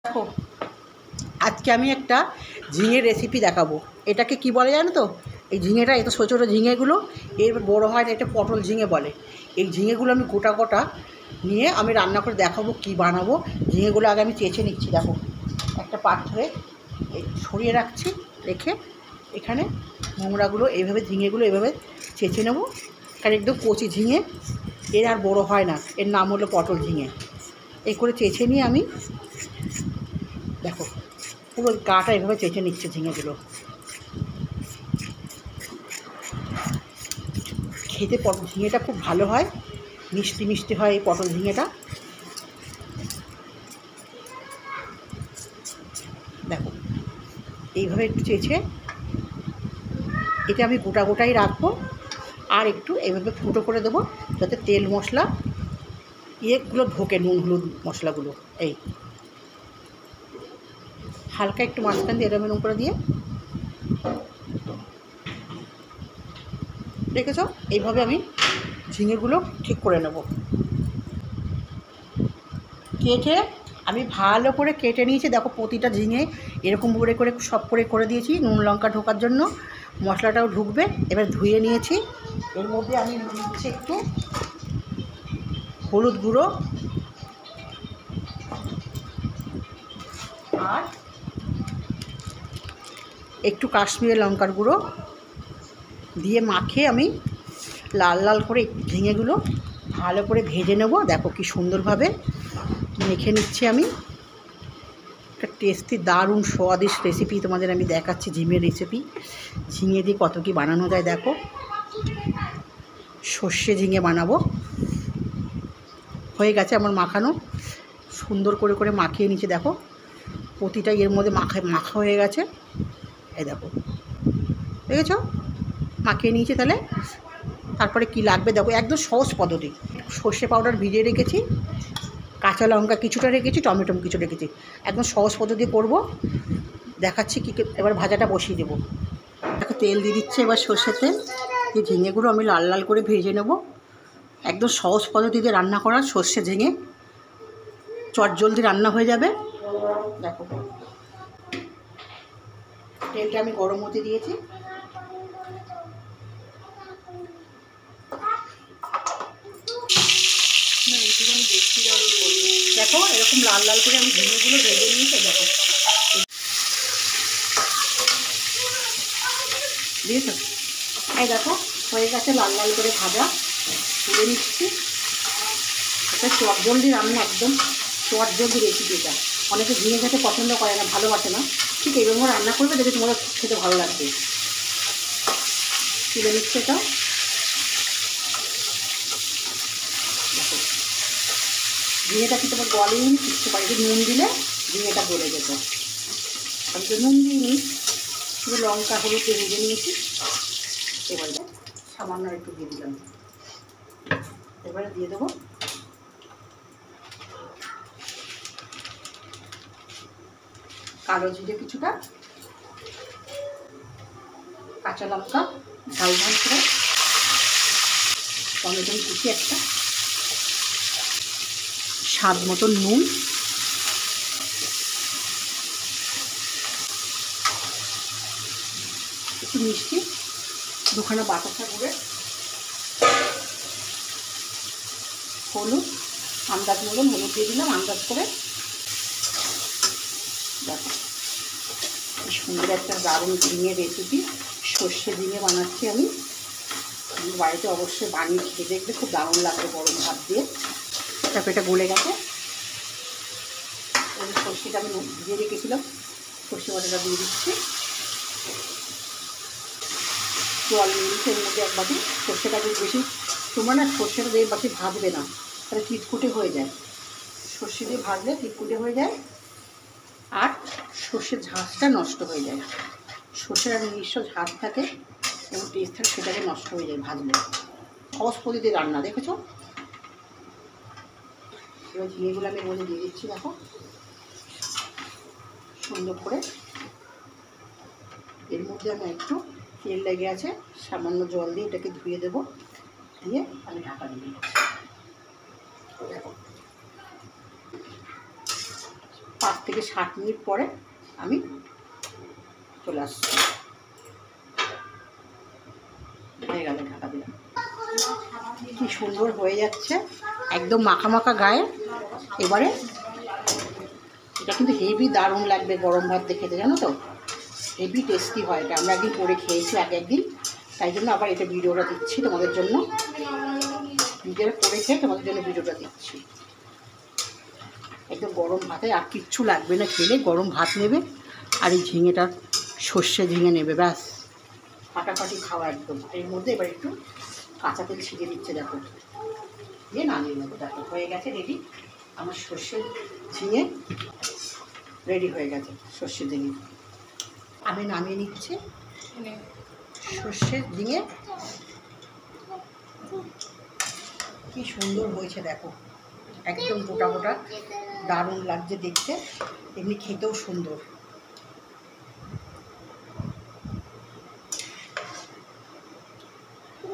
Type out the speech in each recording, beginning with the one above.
দেখো, আজকে আমি একটা ঝিঙের রেসিপি দেখাবো। এটাকে কি বলে জানো তো? এই ঝিঙেটা, এত ছোটো ছোটো ঝিঙেগুলো এর বড় হয় না, এটা পটল ঝিঙে বলে। এই ঝিঙেগুলো আমি গোটা গোটা নিয়ে আমি রান্না করে দেখাবো কি বানাবো। ঝিঙেগুলো আগে আমি চেঁচে নিচ্ছি। দেখো, একটা পাত্রে সরিয়ে রাখছি, রেখে এখানে নোংরাগুলো এইভাবে ঝিঙেগুলো এইভাবে চেঁচে নেবো। কারণ একদম কচি ঝিঙে, এর আর বড় হয় না, এর নাম হলো পটল ঝিঙে। এই করে চেঁচে নিয়ে আমি, দেখো পুরো গাটা এভাবে চেঁচে নিচ্ছে ঝিঙেগুলো। খেতে পটল ঝিঙেটা খুব ভালো হয়, মিষ্টি মিষ্টি হয় এই পটল ঝিঙেটা। দেখো, এইভাবে একটু চেঁচে এটা আমি গোটা গোটাই রাখবো, আর একটু এইভাবে ফুটো করে দেবো যাতে তেল মশলা ইয়েগুলো ঢোকে, নুন হলুদ মশলাগুলো। এই হালকা একটু মাঝখান দিয়ে এরম এরম করে দিয়ে দেখেছো, এইভাবে আমি ঝিঙেগুলো ঠিক করে নেব। কেটে আমি ভালো করে কেটে নিয়েছি। দেখো, প্রতিটা ঝিঙে এরকম করে করে সব করে দিয়েছি, নুন লঙ্কা ঢোকার জন্য, মশলাটাও ঢুকবে। এবার ধুয়ে নিয়েছি। এর মধ্যে আমি নিচ্ছি একটু হলুদ গুঁড়ো আর একটু কাশ্মীরি লঙ্কার গুঁড়ো দিয়ে মাখিয়ে আমি লাল লাল করে ঝিঙেগুলো ভালো করে ভেজে নেব। দেখো কি সুন্দরভাবে মেখে নিচ্ছি আমি। একটা টেস্টি দারুণ স্বাদিষ্ট রেসিপি তোমাদের আমি দেখাচ্ছি, ঝিঙের রেসিপি। ঝিঙে দিয়ে কত কি বানানো যায় দেখো। সর্ষে ঝিঙে বানাবো। হয়ে গেছে আমার মাখানো, সুন্দর করে করে মাখিয়ে নিচ্ছে। দেখো, প্রতিটা এর মধ্যে মাখা হয়ে গেছে। এই দেখো, দেখেছ, মাখিয়ে নিয়েছি। তাহলে তারপরে কি লাগবে দেখো, একদম সহজ পদ্ধতি। সর্ষে পাউডার ভিজিয়ে রেখেছি, কাঁচা লঙ্কা কিছুটা রেখেছি, টমেটো কিছু রেখেছি। একদম সহজ পদ্ধতি করব, দেখাচ্ছি কী। এবার ভাজাটা বসিয়ে দেবো। দেখো, তেল দিয়ে দিচ্ছে এবার সর্ষের তেল। এই ঝিঙেগুলো আমি লাল লাল করে ভেজে নেব। একদম সহজ পদ্ধতিতে রান্না করা সর্ষে ঝিঙে, চটজলদি রান্না হয়ে যাবে। দেখো, তেলটা আমি গরম হতে দিয়েছি। দেখো, এরকম লাল লাল করে আমি ঝিঙেগুলো ভেজে নিয়েছি। দেখো, দিয়েছো? এই দেখো, হয়ে গেছে লাল লাল করে ভাজা, তুলে নিচ্ছি। এটা চটজলদি রান্না, একদম চটজলদি রেসিপি এটা। অনেকে ঝিঙে খেতে পছন্দ করে না, ভালোবাসে না, ঠিক এইরকম রান্না করবে, দেখে তোমার খেতে ভালো লাগবে। তুলে নিচ্ছে এটা। দেখো, ঝিঙেটা কি তোমার গলেই শিখতে পারি, যে নুন দিলে ঝিঙেটা গলে যেত। আমি তো নুন দিইনি, শুধু লঙ্কা হলুদ ভেজে নিয়েছি। এবারে সামান্য একটু দিয়ে দিলাম। এবারে দিয়ে দেবো কালো জিরে কিছুটা, কাঁচা লঙ্কা ঝাল ঝাল করে, টমেটো কুচি একটা, স্বাদ মতন নুন, একটু মিষ্টি, দুখানা বাতাসা গুঁড়ে, হলুদ আন্দাজ মতন হলুদ দিয়ে দিলাম, আন্দাজ করে। দেখো, কি সুন্দর একটা দারুণ ঝিঙে রেসিপি, সর্ষে ঝিঙে বানাচ্ছি আমি। বাড়িতে অবশ্যই বানিয়ে খেয়ে দেখবে, খুব দারুণ লাগবে গরম ভাত দিয়ে। তারপর এটা গলে গেছে। ওই সর্ষেটা আমি দিয়ে রেখেছিলাম, সর্ষে বাটাটা দিয়ে দিচ্ছি। জল নিয়ে দিচ্ছি এর মধ্যে এক বাটি। সর্ষেটা বেশি, তোমরা না সর্ষেটা দিয়ে বাটি ভাজবে না, তাহলে চিটকুটে হয়ে যায়। সর্ষে দিয়ে ভাজলে চিটকুটে হয়ে যায়, আর সর্ষের ঝাঁজটা নষ্ট হয়ে যায়। সর্ষের আর নিজস্ব ঝাঁজ থাকে এবং টেস্ট থাকে, সেটাকে নষ্ট হয়ে যায় ভাজলে। সহজ পদ্ধতিতে রান্না, দেখেছো? এবার ঝিঙেগুলো আমি বলে দিয়ে দিচ্ছি। দেখো, সুন্দর করে এর মধ্যে আমি একটু তেল লেগে আছে, সামান্য জল দিয়ে এটাকে ধুয়ে দেবো, দিয়ে আমি ঢাকা দিয়ে দিচ্ছি। দেখো, 5 থেকে 60 মিনিট পরে আমি চলে আসছি। হয়ে গেল, ঢাকা দিলাম। কি সুন্দর হয়ে যাচ্ছে, একদম মাখা মাখা গায়ে। এবারে এটা কিন্তু হেভি দারুণ লাগবে গরম ভাত দিয়ে খেতে, জানো তো, হেভি টেস্টি হয় এটা। আমরা একদিন করে খেয়েছি একদিন, তাই জন্য আবার এটা ভিডিওটা দিচ্ছি তোমাদের জন্য। নিজেরা করে খেয়ে তোমাদের জন্য ভিডিওটা দিচ্ছি। একদম গরম ভাতে আর কিচ্ছু লাগবে না, খেলে গরম ভাত নেবে আর এই ঝিঙেটা সর্ষে ঝিঙে নেবে, ব্যাস ফাটাফাটি খাওয়া একদম। এর মধ্যে এবার একটু কাঁচা তেল ছিটিয়ে দিচ্ছে, দেখো, দিয়ে নামিয়ে নেবো। দেখো হয়ে গেছে রেডি আমার সর্ষে ঝিঙে, রেডি হয়ে গেছে সর্ষে ঝিঙে। আমি নামিয়ে নিচ্ছি সর্ষে ঝিঙে। কি সুন্দর হয়েছে দেখো, একদম গোটা গোটা, দারুণ লাগছে দেখতে, এমনি খেতেও সুন্দর।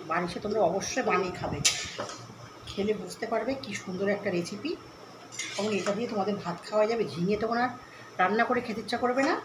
বাড়িতে তোমরা অবশ্যই বানিয়ে খাবে, খেলে বুঝতে পারবে কি সুন্দর একটা রেসিপি। তখন এটা দিয়ে তোমাদের ভাত খাওয়া যাবে। ঝিঙে তখন আর রান্না করে খেতে ইচ্ছা করবে না।